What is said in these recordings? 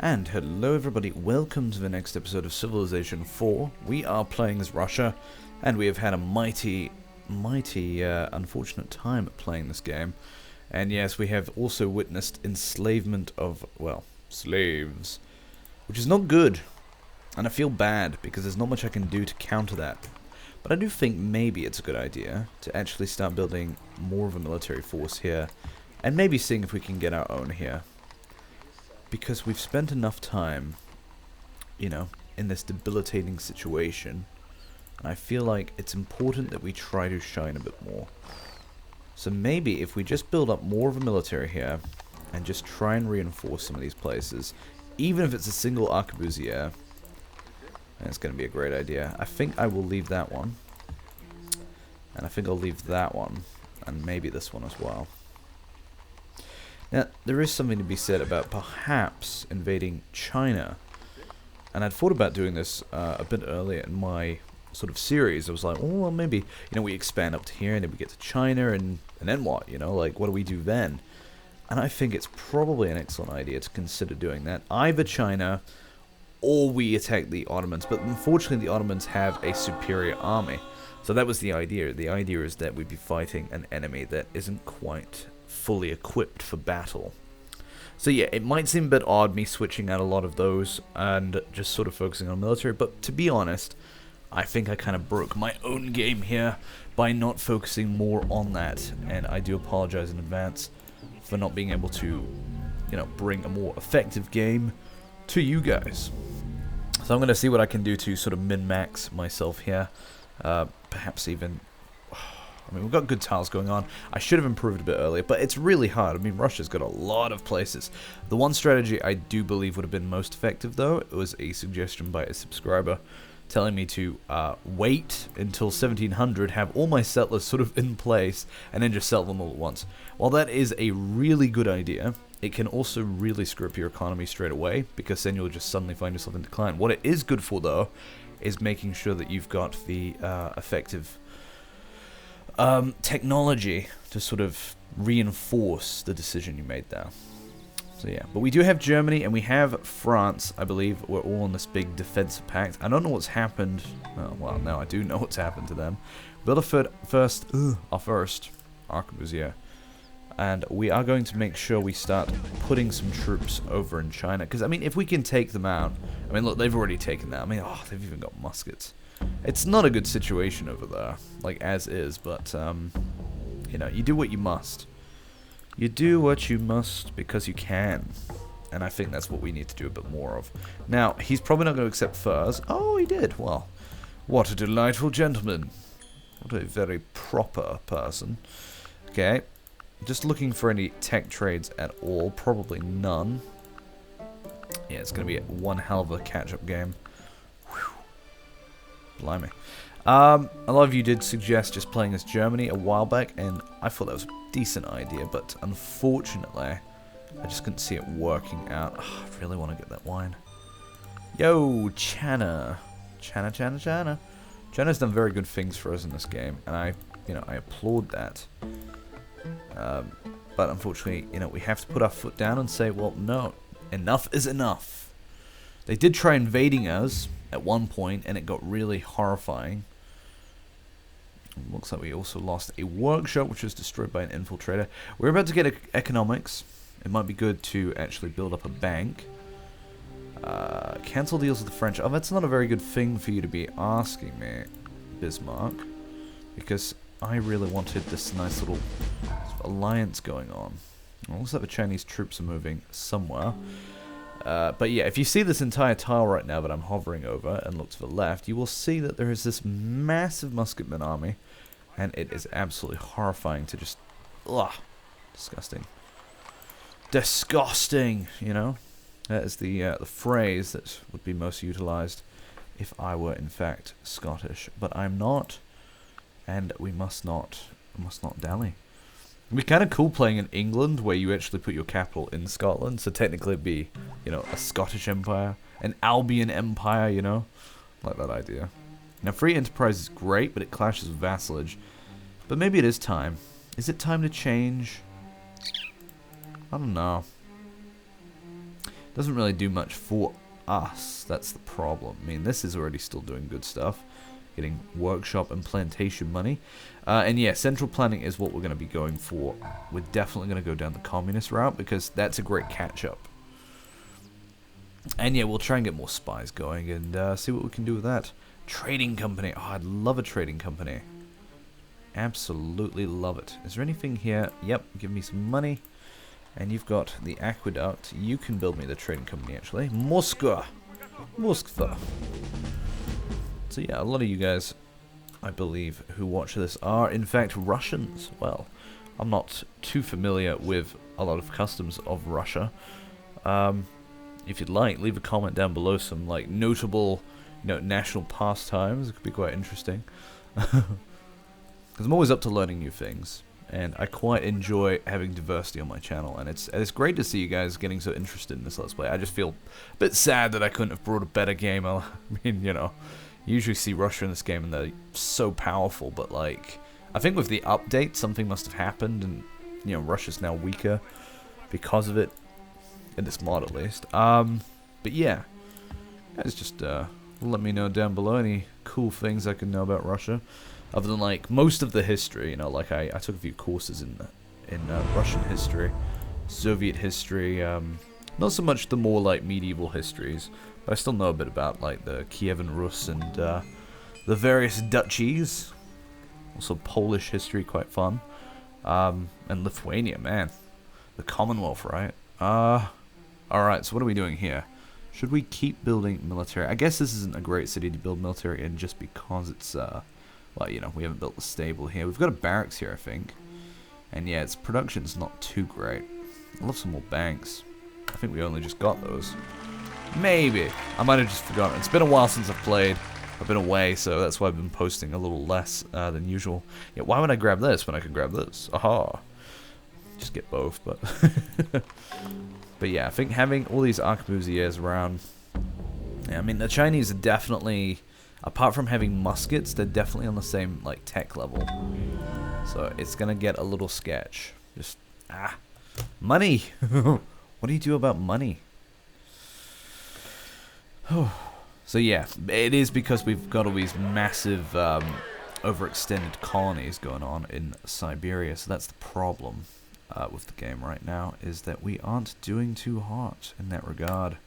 And hello everybody, welcome to the next episode of Civilization 4. We are playing as Russia, and we have had a mighty unfortunate time at playing this game. And yes, we have also witnessed enslavement of, well, slaves, which is not good. And I feel bad, because there's not much I can do to counter that. But I do think maybe it's a good idea to actually start building more of a military force here, and maybe seeing if we can get our own here. Because we've spent enough time, you know, in this debilitating situation, and I feel like it's important that we try to shine a bit more. So maybe if we just build up more of a military here, and just try and reinforce some of these places, even if it's a single arquebusier, it's going to be a great idea. I think I will leave that one, and I think I'll leave that one, and maybe this one as well. Now, there is something to be said about perhaps invading China. And I'd thought about doing this a bit earlier in my sort of series. I was like, oh, well, maybe, you know, we expand up to here and then we get to China and then what, you know, like, what do we do then? And I think it's probably an excellent idea to consider doing that. Either China or we attack the Ottomans. But unfortunately, the Ottomans have a superior army. So that was the idea. The idea is that we'd be fighting an enemy that isn't quite fully equipped for battle. So yeah, it might seem a bit odd me switching out a lot of those and just sort of focusing on military, but to be honest, I think I kind of broke my own game here by not focusing more on that, and I do apologize in advance for not being able to, you know, bring a more effective game to you guys. So I'm going to see what I can do to sort of min-max myself here, perhaps even... I mean, we've got good tiles going on. I should have improved a bit earlier, but it's really hard. I mean, Russia's got a lot of places. The one strategy I do believe would have been most effective, though, it was a suggestion by a subscriber telling me to wait until 1700, have all my settlers sort of in place, and then just sell them all at once. While that is a really good idea, it can also really screw up your economy straight away, because then you'll just suddenly find yourself in decline. What it is good for, though, is making sure that you've got the effective... technology to sort of reinforce the decision you made there. So yeah, but we do have Germany and we have France, I believe. We're all in this big defensive pact. I don't know what's happened. Oh, well, no, I do know what's happened to them. Build our first arquebusier. And we are going to make sure we start putting some troops over in China. Because, I mean, if we can take them out... I mean, look, they've already taken that. I mean, oh, they've even got muskets. It's not a good situation over there, like, as is, but, you know, you do what you must. You do what you must because you can. And I think that's what we need to do a bit more of. Now, he's probably not going to accept furs. Oh, he did. Well, what a delightful gentleman. What a very proper person. Okay. Just looking for any tech trades at all. Probably none. Yeah, it's going to be one hell of a catch-up game. Blimey. A lot of you did suggest just playing as Germany a while back, and I thought that was a decent idea, but unfortunately, I just couldn't see it working out. Oh, I really want to get that wine. Yo, China. China. China's done very good things for us in this game, and I applaud that. But unfortunately, you know, we have to put our foot down and say, well, no, enough is enough. They did try invading us at one point, and it got really horrifying. Looks like we also lost a workshop, which was destroyed by an infiltrator. We're about to get economics. It might be good to actually build up a bank. Cancel deals with the French. Oh, that's not a very good thing for you to be asking me, Bismarck, because I really wanted this nice little alliance going on. It looks like the Chinese troops are moving somewhere. But yeah, if you see this entire tile right now that I'm hovering over and look to the left, you will see that there is this massive musketman army, and it is absolutely horrifying to just... Ugh, disgusting. Disgusting, you know? That is the phrase that would be most utilized if I were, in fact, Scottish. But I'm not, and we must not dally. It'd be kind of cool playing in England, where you actually put your capital in Scotland, so technically it'd be, you know, a Scottish empire, an Albion empire, you know? Like that idea. Now, free enterprise is great, but it clashes with vassalage. But maybe it is time. Is it time to change? I don't know. Doesn't really do much for us. That's the problem. I mean, this is already still doing good stuff. Getting workshop and plantation money. And yeah, central planning is what we're going to be going for. We're definitely going to go down the communist route because that's a great catch-up. And yeah, we'll try and get more spies going and see what we can do with that. Trading company. Oh, I'd love a trading company. Absolutely love it. Is there anything here? Yep, give me some money. And you've got the aqueduct. You can build me the trading company, actually. Moskva. So yeah, a lot of you guys, I believe, who watch this are in fact Russians. Well, I'm not too familiar with a lot of customs of Russia. If you'd like, leave a comment down below some like notable, national pastimes. It could be quite interesting. Because I'm always up to learning new things, and I quite enjoy having diversity on my channel. And it's great to see you guys getting so interested in this Let's Play. I just feel a bit sad that I couldn't have brought a better game. I mean, you usually see Russia in this game and they're so powerful, but like, I think with the update, something must have happened, and Russia's now weaker because of it, in this mod at least. But yeah, guys, just let me know down below any cool things I can know about Russia, other than like most of the history. Like I took a few courses in Russian history, Soviet history, not so much the more like medieval histories. I still know a bit about like the Kievan Rus and the various duchies. Also Polish history, quite fun. And Lithuania, man. The Commonwealth, right? Alright, so what are we doing here? Should we keep building military? I guess this isn't a great city to build military in just because it's, well, we haven't built the stable here. We've got a barracks here, I think. And yeah, its production's not too great. I love some more banks. I think we only just got those. Maybe. I might have just forgotten. It's been a while since I've played. I've been away, so that's why I've been posting a little less than usual. Yeah, why would I grab this when I could grab this? Aha. Just get both, but... But yeah, I think having all these arquebusiers around... Yeah, I mean, the Chinese are definitely... Apart from having muskets, they're definitely on the same, like, tech level. So it's gonna get a little sketch. Just... Money! What do you do about money? So yeah, it is because we've got all these massive overextended colonies going on in Siberia, so that's the problem with the game right now, is that we aren't doing too hot in that regard.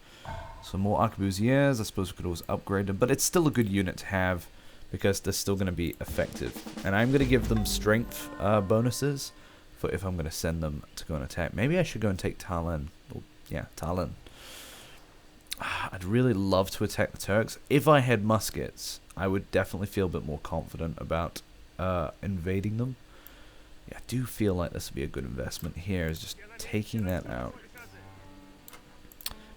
So more arquebusiers, I suppose we could always upgrade them, but it's still a good unit to have because they're still going to be effective. And I'm going to give them strength bonuses for if I'm going to send them to go and attack. Maybe I should go and take Tallinn. Oh, yeah, Tallinn. I'd really love to attack the Turks. If I had muskets, I would definitely feel a bit more confident about invading them. Yeah, I do feel like this would be a good investment here, is just taking that out.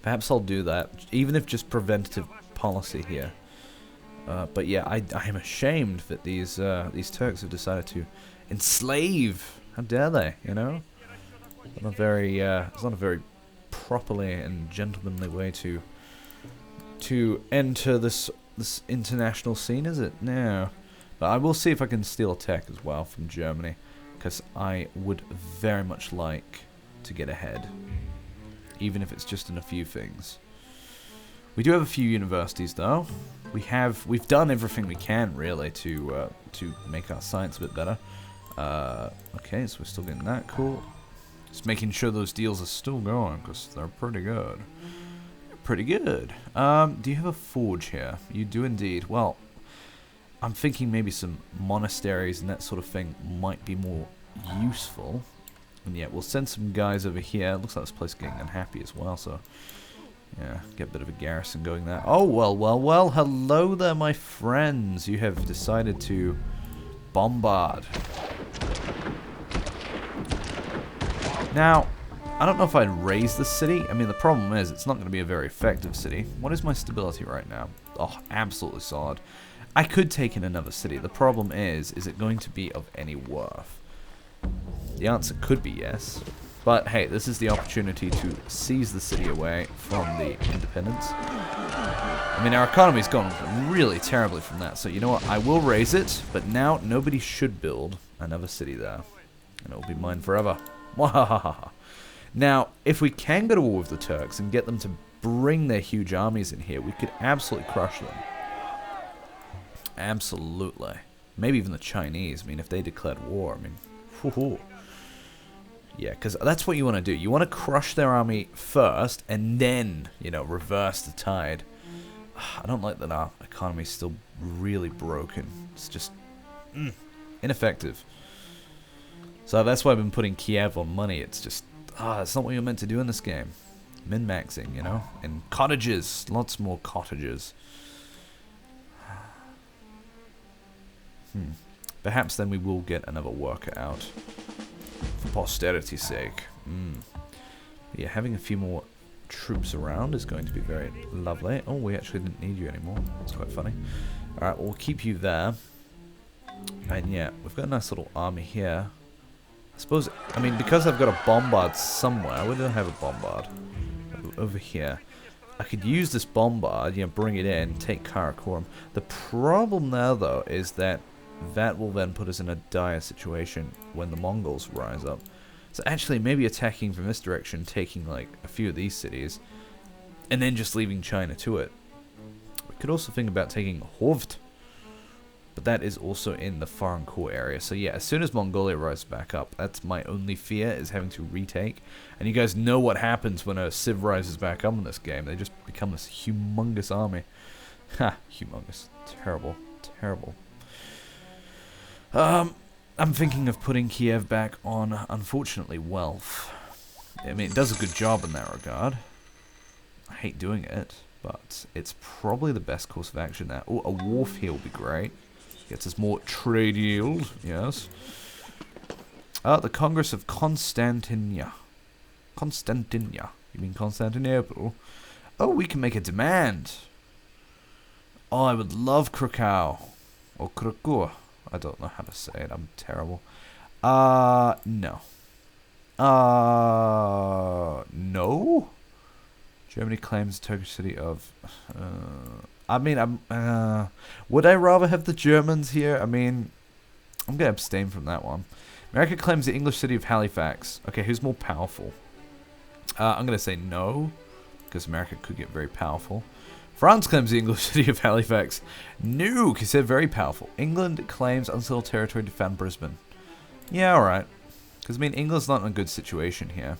Perhaps I'll do that, even if just preventative policy here. But yeah, I am ashamed that these Turks have decided to enslave. How dare they? It's not a very properly and gentlemanly way to enter this international scene, is it? No. But I will see if I can steal a tech as well from Germany, because I would very much like to get ahead, even if it's just in a few things. We do have a few universities though. We've done everything we can really to make our science a bit better. Okay, so we're still getting that. Cool. Just making sure those deals are still going, because they're pretty good. Pretty good. Do you have a forge here? You do indeed. Well, I'm thinking maybe some monasteries and that sort of thing might be more useful. And yeah, we'll send some guys over here. Looks like this place is getting unhappy as well, so... Yeah, get a bit of a garrison going there. Oh, well. Hello there, my friends. You have decided to bombard. Now, I don't know if I'd raise the city. I mean, the problem is it's not going to be a very effective city. What is my stability right now? Oh, absolutely solid. I could take in another city. The problem is it going to be of any worth? The answer could be yes. But hey, this is the opportunity to seize the city away from the independents. I mean, our economy's gone really terribly from that. So you know what? I will raise it, but now nobody should build another city there. And it will be mine forever. Now, if we can go to war with the Turks and get them to bring their huge armies in here, we could absolutely crush them. Absolutely. Maybe even the Chinese. I mean, if they declared war, I mean, whoo-hoo. Yeah, because that's what you want to do. You want to crush their army first, and then, you know, reverse the tide. I don't like that our economy is still really broken. It's just ineffective. So that's why I've been putting Kiev on money. It's just, it's not what you're meant to do in this game. Min-maxing, you know? And cottages. Lots more cottages. Perhaps then we will get another worker out. For posterity's sake. Yeah, having a few more troops around is going to be very lovely. Oh, we actually didn't need you anymore. That's quite funny. Alright, we'll keep you there. And yeah, we've got a nice little army here. I suppose, I mean, because I've got a bombard somewhere. Where do I have a bombard? Over here. I could use this bombard, you know, bring it in, take Karakorum. The problem now, though, is that will then put us in a dire situation when the Mongols rise up. So actually, maybe attacking from this direction, taking like a few of these cities, and then just leaving China to it. We could also think about taking Hovd, but that is also in the foreign core area. So yeah, as soon as Mongolia rises back up, that's my only fear, is having to retake. And you guys know what happens when a civ rises back up in this game. They just become this humongous army. Ha, humongous. Terrible. Terrible. I'm thinking of putting Kiev back on, unfortunately, wealth. I mean, it does a good job in that regard. I hate doing it, but it's probably the best course of action there. Oh, a wharf here will be great. Gets us more trade yield, yes. The Congress of Constantinia. Constantinia. You mean Constantinople? Oh, we can make a demand. Oh, I would love Krakow. Or Krakow. I don't know how to say it. I'm terrible. No. No? Germany claims the Turkish city of... I mean, would I rather have the Germans here? I mean, I'm going to abstain from that one. America claims the English city of Halifax. Okay, who's more powerful? I'm going to say no, because America could get very powerful. France claims the English city of Halifax. No, because they're very powerful. England claims unsettled territory to defend Brisbane. Yeah, alright. Because, I mean, England's not in a good situation here.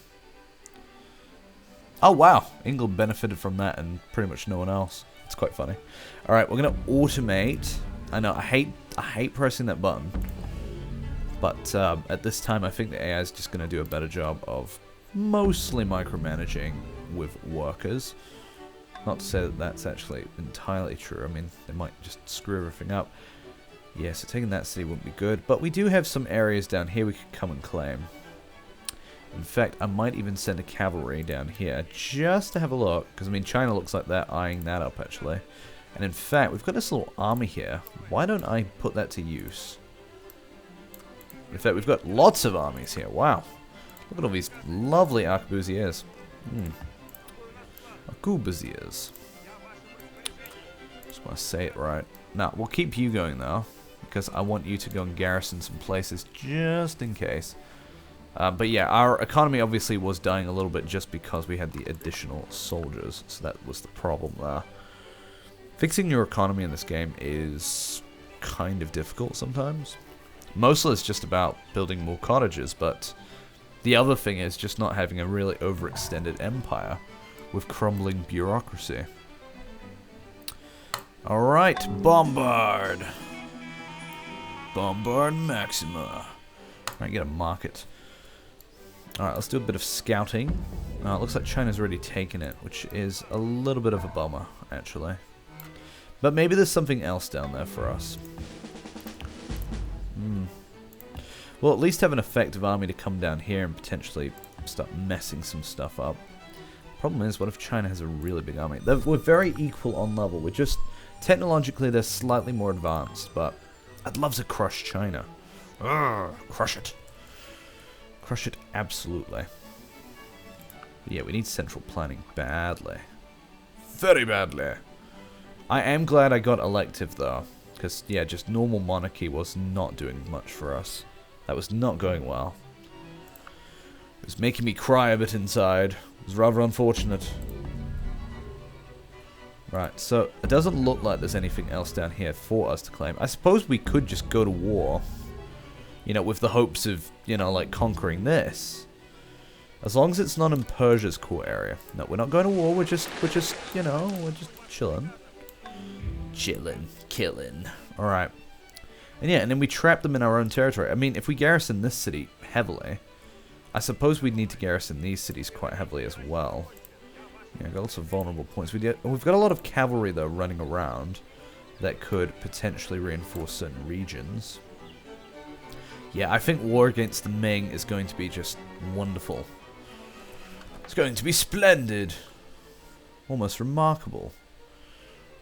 Oh, wow. England benefited from that and pretty much no one else. It's quite funny. Alright, we're going to automate. I know, I hate pressing that button. But at this time, I think the AI is just going to do a better job of mostly micromanaging with workers. Not to say that that's actually entirely true. I mean, they might just screw everything up. Yeah, so taking that city wouldn't be good. But we do have some areas down here we could come and claim. In fact, I might even send a cavalry down here just to have a look. Because, I mean, China looks like they're eyeing that up, actually. And in fact, we've got this little army here. Why don't I put that to use? In fact, we've got lots of armies here. Wow. Look at all these lovely arquebusiers. Arquebusiers. Just want to say it right. Now, we'll keep you going, though. Because I want you to go and garrison some places just in case. But yeah, our economy obviously was dying a little bit just because we had the additional soldiers. So that was the problem there. Fixing your economy in this game is kind of difficult sometimes. Mostly it's just about building more cottages, but the other thing is just not having a really overextended empire with crumbling bureaucracy. Alright, bombard! Bombard Maxima. Alright, get a market. Alright, let's do a bit of scouting. It looks like China's already taken it, which is a little bit of a bummer, actually. But maybe there's something else down there for us. Well, at least have an effective army to come down here and potentially start messing some stuff up. Problem is, what if China has a really big army? We're very equal on level. We're just... Technologically, they're slightly more advanced, but I'd love to crush China. Crush it. Crush it absolutely. But yeah, we need central planning badly. Very badly. I am glad I got elective, though. Because, yeah, just normal monarchy was not doing much for us. That was not going well. It's making me cry a bit inside. It was rather unfortunate. Right, so it doesn't look like there's anything else down here for us to claim. I suppose we could just go to war. You know, with the hopes of, you know, like conquering this. As long as it's not in Persia's core area. No, we're not going to war. We're just, you know, we're just chilling. Chilling. Killing. Alright. And yeah, and then we trap them in our own territory. I mean, if we garrison this city heavily, I suppose we'd need to garrison these cities quite heavily as well. Yeah, got lots of vulnerable points. We've got a lot of cavalry, though, running around that could potentially reinforce certain regions. Yeah, I think war against the Ming is going to be just wonderful. It's going to be splendid. Almost remarkable.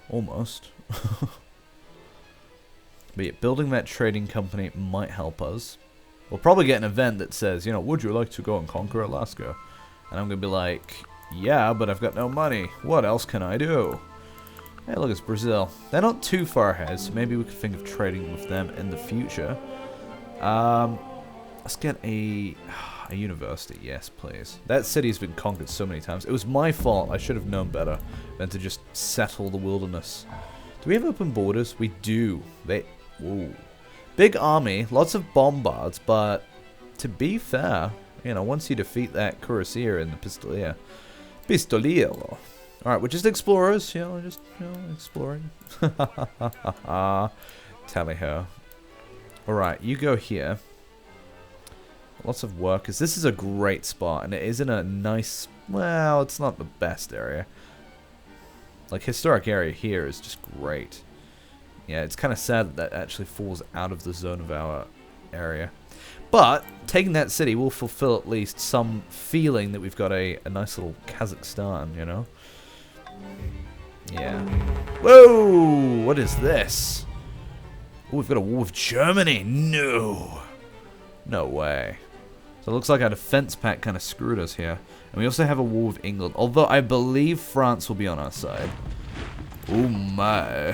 Almost. But yeah, building that trading company might help us. We'll probably get an event that says, you know, would you like to go and conquer Alaska? And I'm going to be like, yeah, but I've got no money. What else can I do? Hey, look, it's Brazil. They're not too far ahead, so maybe we could think of trading with them in the future. Let's get a university. Yes, please. That city's been conquered so many times. It was my fault. I should have known better than to just settle the wilderness. Do we have open borders? We do. Whoa. Big army, lots of bombards, but to be fair, you know, once you defeat that cuirassier in the Pistoliero. Alright, we're just explorers, you know, exploring. Tally ho. Alright, you go here. Lots of workers. This is a great spot, and it is in a nice, well, it's not the best area. Like, historic area here is just great. Yeah, it's kind of sad that actually falls out of the zone of our area. But, taking that city will fulfill at least some feeling that we've got a nice little Kazakhstan, you know? Yeah. Whoa! What is this? Oh, we've got a war with Germany! No! No way. So it looks like our defense pact kind of screwed us here. And we also have a war with England. Although I believe France will be on our side. Oh my.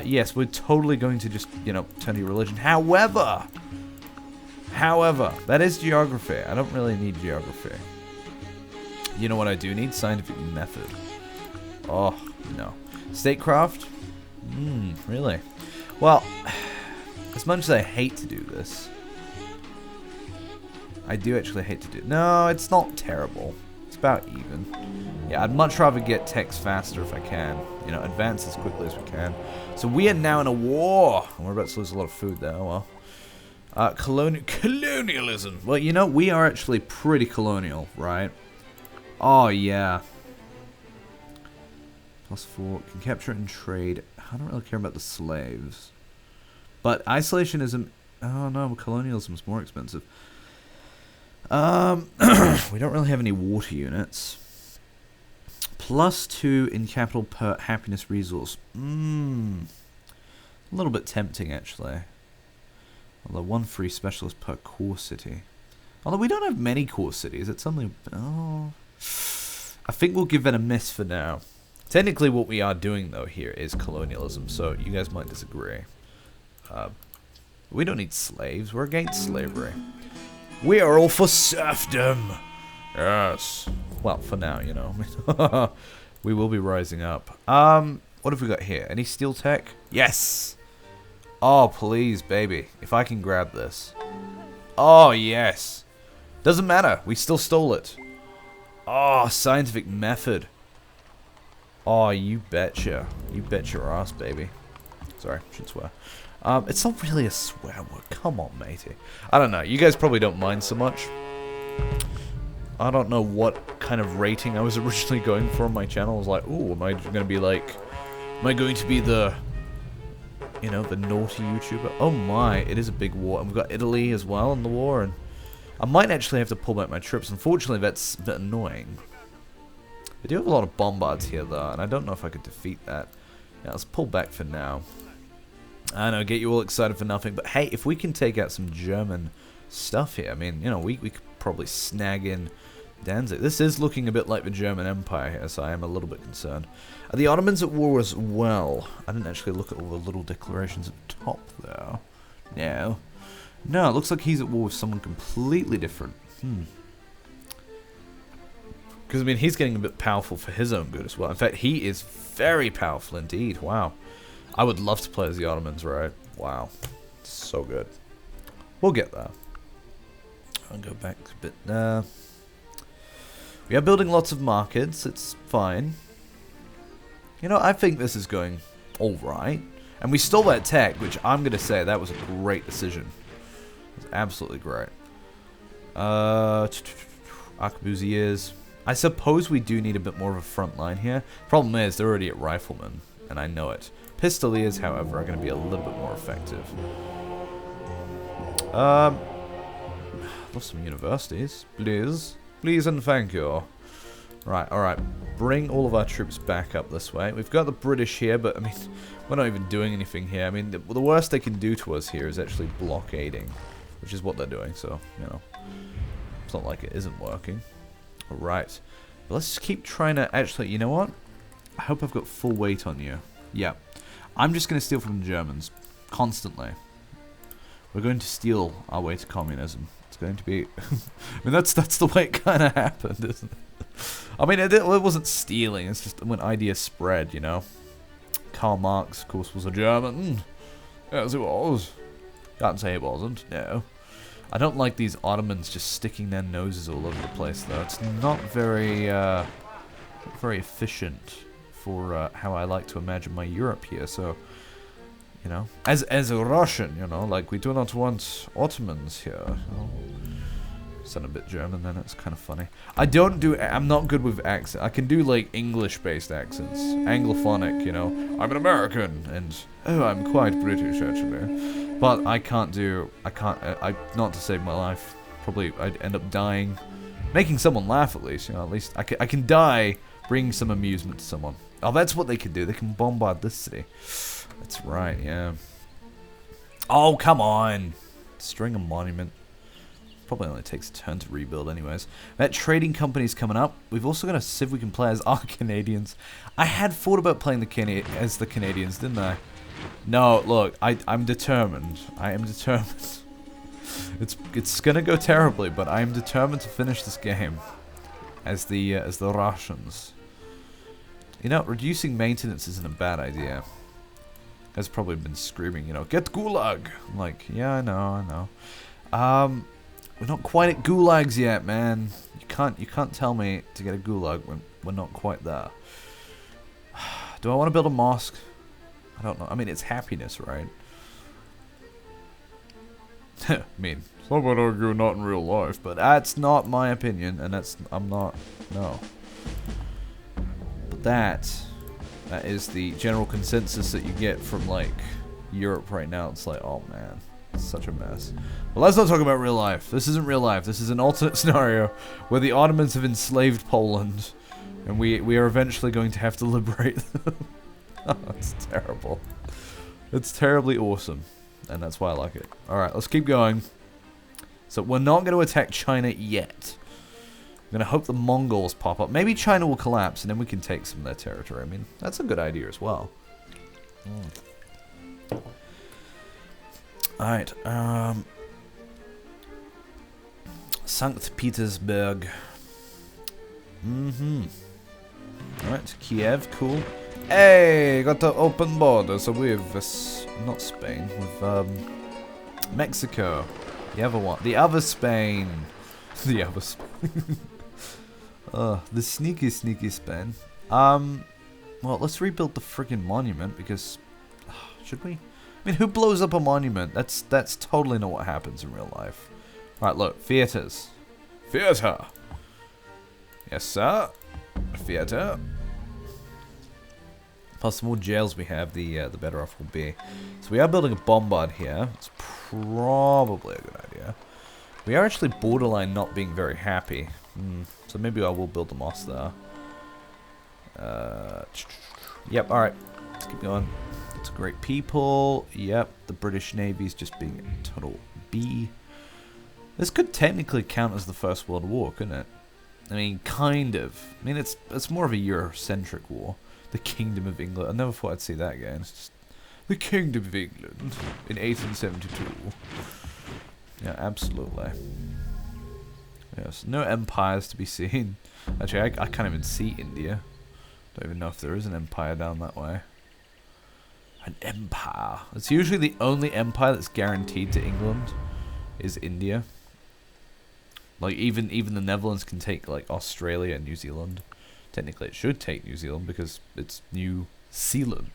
Yes, we're totally going to just, you know, turn to your religion. However, that is geography. I don't really need geography. You know what I do need? Scientific method. Oh, no. Statecraft? Really? Well, as much as I hate to do this, I do actually hate to do it. No, it's not terrible. It's about even. Yeah, I'd much rather get text faster if I can. You know, advance as quickly as we can. So we are now in a war. We're about to lose a lot of food there. Oh, well. Colonialism. Well, you know, we are actually pretty colonial, right? Oh, yeah. +4. Can capture and trade. I don't really care about the slaves. But isolationism... Oh, no. Colonialism is more expensive. We don't really have any water units. +2 in capital per happiness resource. A little bit tempting, actually. Although 1 free specialist per core city. Although we don't have many core cities. It's something... Oh... I think we'll give it a miss for now. Technically what we are doing, though, here is colonialism. So you guys might disagree. We don't need slaves. We're against slavery. We are all for serfdom. Yes. Well, for now, you know. We will be rising up. What have we got here? Any steel tech? Yes. Oh, please, baby. If I can grab this. Oh, yes. Doesn't matter. We still stole it. Oh, scientific method. Oh, you betcha. You bet your ass, baby. Sorry, should swear. It's not really a swear word. Come on, matey. I don't know. You guys probably don't mind so much. I don't know what kind of rating I was originally going for on my channel. I was like, ooh, am I going to be like... Am I going to be the... You know, the naughty YouTuber? Oh my, it is a big war. And we've got Italy as well in the war. And I might actually have to pull back my troops. Unfortunately, that's a bit annoying. We do have a lot of bombards here, though. And I don't know if I could defeat that. Yeah, let's pull back for now. I know, get you all excited for nothing, but hey, if we can take out some German stuff here, I mean, you know, we could probably snag in Danzig. This is looking a bit like the German Empire here, so I am a little bit concerned. Are the Ottomans at war as well? I didn't actually look at all the little declarations at the top, though. No. No, it looks like he's at war with someone completely different. Because, I mean, he's getting a bit powerful for his own good as well. In fact, he is very powerful indeed. Wow. I would love to play as the Ottomans, right? Wow. So good. We'll get there. I'll go back a bit. We are building lots of markets. It's fine. You know, I think this is going alright. And we stole that tech, which I'm going to say that was a great decision. It was absolutely great. Arquebusiers. I suppose we do need a bit more of a front line here. Problem is, they're already at riflemen, and I know it. Pistoliers, however, are going to be a little bit more effective. Love some universities. Please. Please and thank you. Right, alright. Bring all of our troops back up this way. We've got the British here, but, I mean, we're not even doing anything here. I mean, the worst they can do to us here is actually blockading, which is what they're doing, so, you know. It's not like it isn't working. Alright. But let's just keep trying to... Actually, you know what? I hope I've got full weight on you. Yeah. I'm just going to steal from the Germans. Constantly. We're going to steal our way to communism. It's going to be... I mean, that's the way it kind of happened, isn't it? I mean, it wasn't stealing. It's just when ideas spread, you know. Karl Marx, of course, was a German. Yes, he was. Can't say he wasn't. No. I don't like these Ottomans just sticking their noses all over the place, though. It's not very efficient for how I like to imagine my Europe here. So, you know, as a Russian, you know, like we do not want Ottomans here. You know? Sound a bit German, then it's kind of funny. I'm not good with accent. I can do like English-based accents, Anglophonic. You know, I'm an American, and oh, I'm quite British actually. But I can't, not to save my life. Probably I'd end up dying. Making someone laugh at least, you know, at least I can die bringing some amusement to someone. Oh, that's what they can do. They can bombard this city. That's right, yeah. Oh, come on. Destroying a monument. Probably only takes a turn to rebuild anyways. That trading company's coming up. We've also got to see if we can play as our Canadians. I had thought about playing as the Canadians, didn't I? No, look, I'm determined. I am determined. It's gonna go terribly, but I am determined to finish this game as the Russians. You know, reducing maintenance isn't a bad idea. Guys probably been screaming, you know, get Gulag. I'm like, yeah, I know. We're not quite at Gulags yet, man. You can't tell me to get a Gulag when we're not quite there. Do I want to build a mosque? I don't know. I mean, it's happiness, right? I mean, some would argue not in real life, but that's not my opinion, and no. But that is the general consensus that you get from, like, Europe right now. It's like, oh man, it's such a mess. But let's not talk about real life. This isn't real life. This is an alternate scenario where the Ottomans have enslaved Poland, and we are eventually going to have to liberate them. Oh, it's terrible. It's terribly awesome. And that's why I like it. Alright, let's keep going. So we're not going to attack China yet. I'm going to hope the Mongols pop up. Maybe China will collapse and then we can take some of their territory. I mean, that's a good idea as well. Alright, St. Petersburg. Alright, Kiev, cool. Hey, got the open borders with not Spain, with Mexico. The other one, the other Spain, the other Spain. The sneaky Spain. Well, let's rebuild the friggin' monument because should we? I mean, who blows up a monument? That's totally not what happens in real life. All right, look, theaters, theater. Yes, sir. Theater. Plus, the more jails we have, the better off we'll be. So we are building a bombard here. It's probably a good idea. We are actually borderline not being very happy. So maybe I will build the mosque there. Yep, alright. Let's keep going. It's great people. Yep, the British Navy's just being a total B. This could technically count as the First World War, couldn't it? I mean, kind of. I mean, it's more of a Eurocentric war. The Kingdom of England. I never thought I'd see that again. It's just the Kingdom of England in 1872. Yeah, absolutely. Yes, no empires to be seen. Actually, I can't even see India. Don't even know if there is an empire down that way. An empire. It's usually the only empire that's guaranteed to England is India. Like even the Netherlands can take like Australia and New Zealand. Technically, it should take New Zealand because it's New Zealand.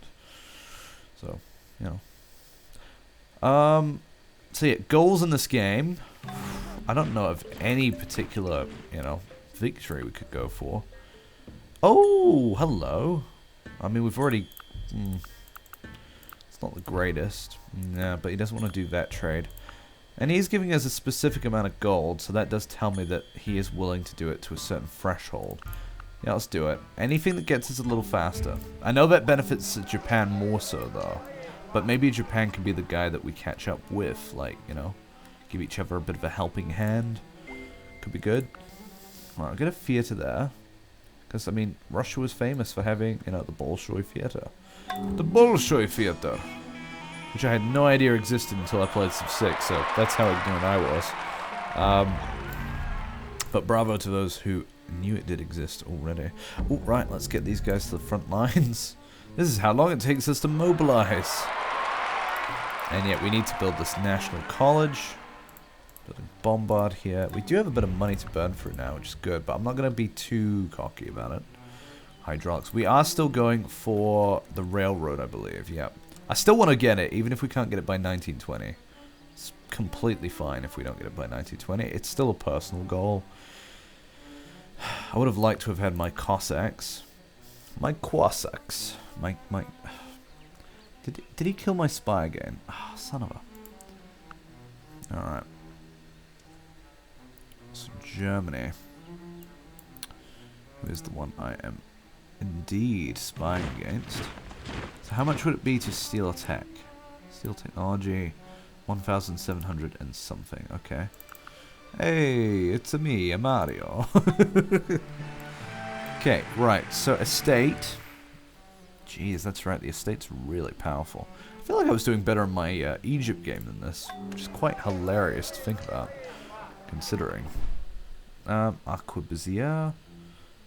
So, you know. So yeah, goals in this game. I don't know of any particular, you know, victory we could go for. Oh, hello. I mean, we've already... it's not the greatest. Nah, but he doesn't want to do that trade. And he's giving us a specific amount of gold, so that does tell me that he is willing to do it to a certain threshold. Yeah, let's do it. Anything that gets us a little faster. I know that benefits Japan more so, though. But maybe Japan can be the guy that we catch up with, like, you know, give each other a bit of a helping hand. Could be good. Alright, I'll get a theater there. Because, I mean, Russia was famous for having, you know, the Bolshoi theater. The Bolshoi theater! Which I had no idea existed until I played Civ 6, so that's how ignorant I was. But bravo to those who knew it did exist already. Oh, right, let's get these guys to the front lines. This is how long it takes us to mobilize. And yet we need to build this national college. Building bombard here. We do have a bit of money to burn through now, which is good, but I'm not going to be too cocky about it. Hydraulics. We are still going for the railroad, I believe. Yep. I still want to get it, even if we can't get it by 1920. It's completely fine if we don't get it by 1920. It's still a personal goal. I would have liked to have had my Cossacks. My Cossacks. My... Did he kill my spy again? Ah, oh, son of a... Alright. So, Germany. Who is the one I am indeed spying against? So how much would it be to steal tech? Steel technology, 1,700 and something. Okay. Hey, it's a me, a Mario. Okay, right. So estate. Jeez, that's right. The estate's really powerful. I feel like I was doing better in my Egypt game than this, which is quite hilarious to think about, considering. Aquabazir.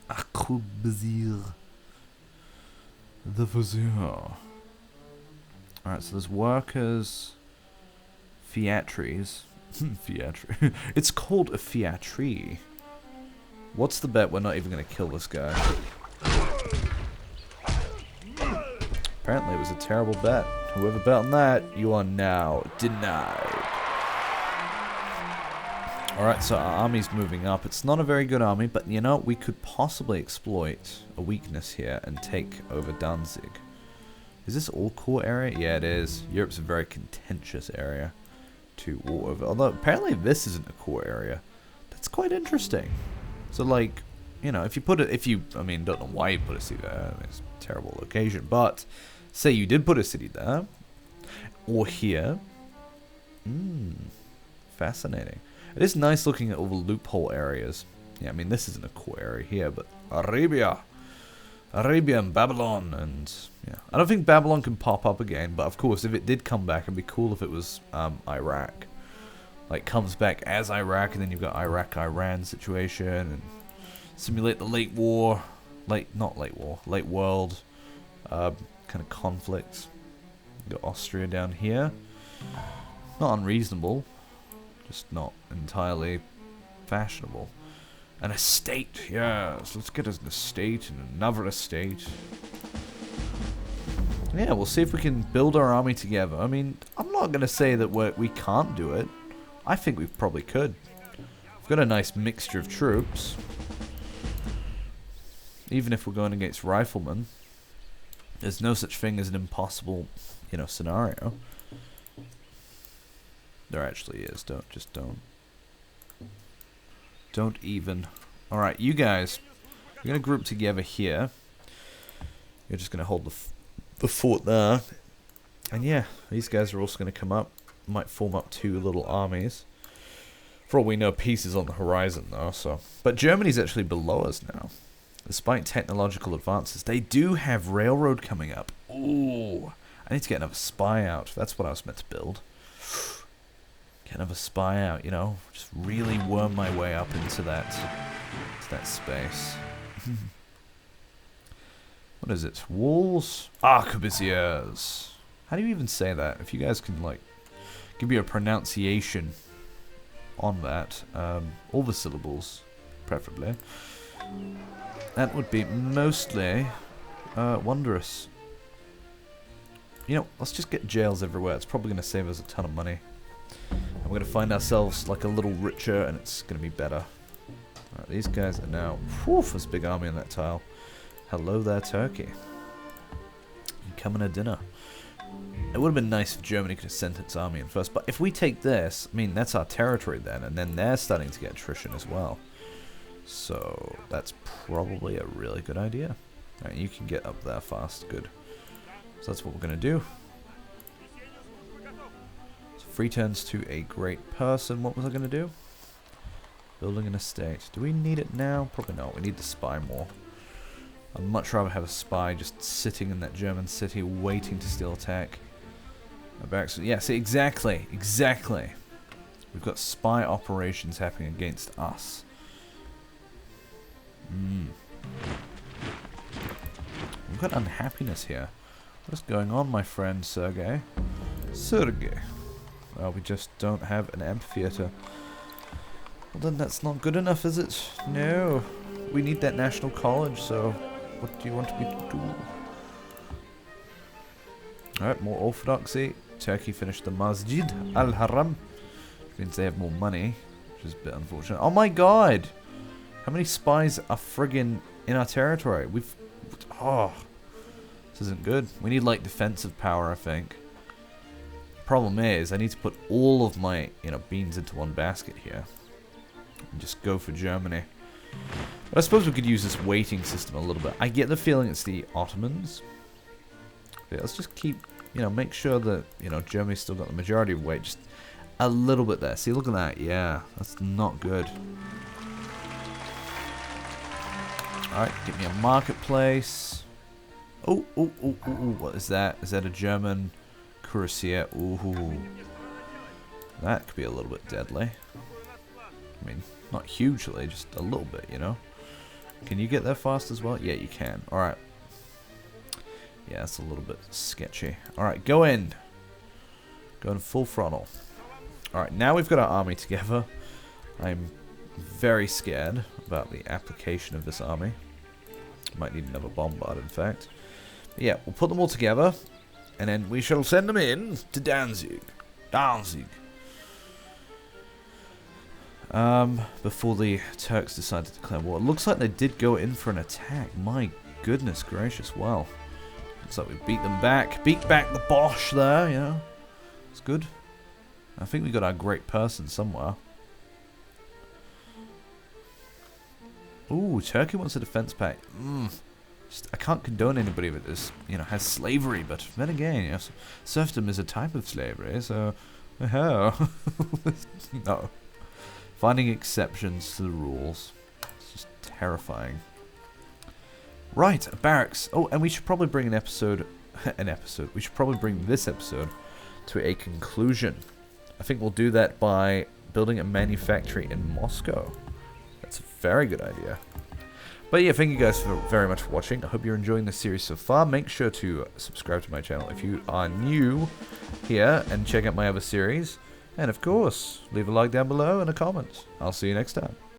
Aquabazir. The Vizier. Alright, so there's workers. Fiatries. Fiatri. It's called a Fiatri. What's the bet we're not even going to kill this guy? Apparently it was a terrible bet. Whoever bet on that, you are now denied. Alright, so our army's moving up. It's not a very good army, but you know, we could possibly exploit a weakness here and take over Danzig. Is this all core area? Yeah, it is. Europe's a very contentious area to war over. Although, apparently this isn't a core area. That's quite interesting. So, like, you know, if you put it, I mean, don't know why you put a city there. I mean, it's a terrible location. But, say you did put a city there. Or here. Fascinating. It is nice looking at all the loophole areas. Yeah, I mean, this isn't a core area here, but Arabia and Babylon, and yeah. I don't think Babylon can pop up again, but of course, if it did come back, it'd be cool if it was Iraq. Like, comes back as Iraq, and then you've got Iraq-Iran situation, and simulate the late world, kind of conflicts. You've got Austria down here. Not unreasonable. Just not entirely fashionable. An estate, yes. Let's get us an estate and another estate. Yeah, we'll see if we can build our army together. I mean, I'm not going to say that we can't do it. I think we probably could. We've got a nice mixture of troops. Even if we're going against riflemen. There's no such thing as an impossible, you know, scenario. There actually is. Don't even. Alright, you guys. We're going to group together here. You're just going to hold the fort there. And yeah, these guys are also going to come up. Might form up two little armies. For all we know, peace is on the horizon though, so. But Germany's actually below us now. Despite technological advances, they do have railroad coming up. Ooh. I need to get another spy out. That's what I was meant to build. Get another spy out, you know? Just really worm my way up into that space. What is it? Walls? Arquebusiers. How do you even say that? If you guys can, like, give me a pronunciation on that. All the syllables, preferably. That would be mostly wondrous. You know, let's just get jails everywhere. It's probably going to save us a ton of money. And we're going to find ourselves, like, a little richer, and it's going to be better. Alright, these guys are now... Whew, there's a big army on that tile. Hello there, Turkey. You coming to dinner? It would have been nice if Germany could have sent its army in first, but if we take this, I mean, that's our territory then, and then they're starting to get attrition as well. So, that's probably a really good idea. Alright, you can get up there fast, good. So that's what we're going to do. So free turns to a great person. What was I going to do? Building an estate. Do we need it now? Probably not. We need the spy more. I'd much rather have a spy just sitting in that German city waiting to steal attack. Yeah, see, exactly. Exactly. We've got spy operations happening against us. We've got unhappiness here. What's going on, my friend Sergei? Sergei. Well, we just don't have an amphitheater. Well, then that's not good enough, is it? No. We need that national college, so what do you want me to do? Alright, more orthodoxy. Turkey finished the Masjid al-Haram, which means they have more money, which is a bit unfortunate. Oh my god! How many spies are friggin' in our territory? We've... Oh... This isn't good. We need, like, defensive power, I think. Problem is, I need to put all of my, you know, beans into one basket here. And just go for Germany. But I suppose we could use this waiting system a little bit. I get the feeling it's the Ottomans. Okay, let's just keep, you know, make sure that, you know, Germany's still got the majority of weight. Just a little bit there. See, look at that. Yeah, that's not good. Alright, get me a marketplace. Oh, what is that? Is that a German cuirassier? Ooh. That could be a little bit deadly. I mean, not hugely, just a little bit, you know? Can you get there fast as well? Yeah, you can. Alright. Yeah, that's a little bit sketchy. Alright, go in. Go in full throttle. Alright, now we've got our army together. I'm very scared about the application of this army. Might need another bombard, in fact. But yeah, we'll put them all together, and then we shall send them in to Danzig. Before the Turks decide to declare war. It looks like they did go in for an attack. My goodness gracious, well. Looks like we beat them back. Beat back the Bosch there, you know. It's good. I think we got our great person somewhere. Ooh, Turkey wants a defense pact. I can't condone anybody that is, you know, has slavery, but then again, you know, serfdom is a type of slavery, so, oh, no. Finding exceptions to the rules. It's just terrifying. Right, barracks. Oh, and we should probably bring we should probably bring this episode to a conclusion. I think we'll do that by building a manufactory in Moscow. That's a very good idea. But yeah, thank you guys very much for watching. I hope you're enjoying the series so far. Make sure to subscribe to my channel if you are new here, and check out my other series. And of course, leave a like down below and a comment. I'll see you next time.